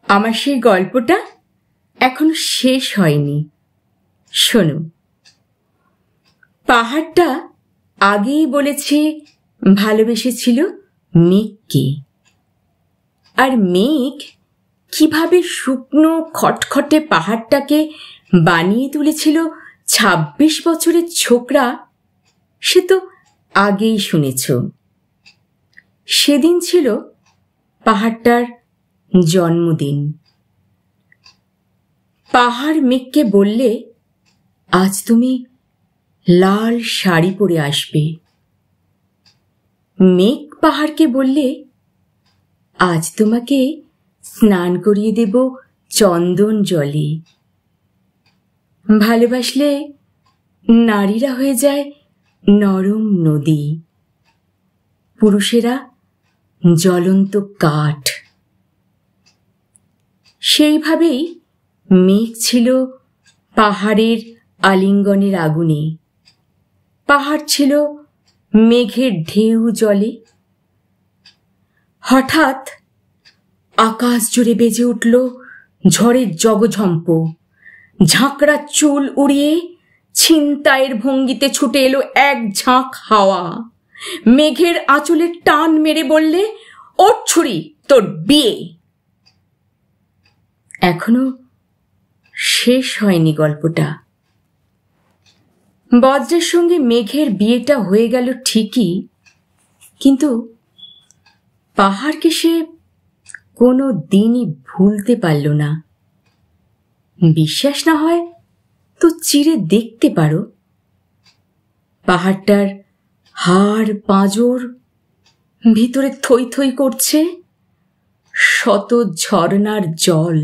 আমার সেই গল্পটা এখনো শেষ হয়নি। শোনো, পাহাড়টা আগেই বলেছে ভালোবেসেছিল মেঘকে, আর মেঘ কিভাবে শুকনো খটখটে পাহাড়টাকে বানিয়ে তুলেছিল ২৬ বছরের ছোকরা, সে তো আগেই শুনেছ। সেদিন ছিল পাহাড়টার জন্মদিন। পাহাড় মেঘকে বললে, আজ তুমি লাল শাড়ি পরে আসবে। মেঘ পাহাড়কে বললে, আজ তোমাকে স্নান করিয়ে দেব চন্দন জলে। ভালোবাসলে নারীরা হয়ে যায় নরম নদী, পুরুষেরা জ্বলন্ত কাঠ। সেইভাবেই মেঘ ছিল পাহাড়ের আলিঙ্গনের আগুনে, পাহাড় ছিল মেঘের ঢেউ জলে। হঠাৎ আকাশ জুড়ে বেজে উঠল ঝড়ের জগঝম্প। ঝাঁকড়া চুল উড়িয়ে ছিনতাইয়ের ভঙ্গিতে ছুটে এলো এক ঝাঁক হাওয়া। মেঘের আঁচলে টান মেরে বললে, ওঠ ছুরি, তোর বিয়ে। এখনো শেষ হয়নি গল্পটা। বজ্রের সঙ্গে মেঘের বিয়েটা হয়ে গেল ঠিকই, কিন্তু পাহাড়কে সে কোনো দিনই ভুলতে পারল না। বিশ্বাস না হয় তো চিরে দেখতে পারো। পাহাড়টার হাড় পাঁজর ভিতরে থই থই করছে শত ঝর্ণার জল।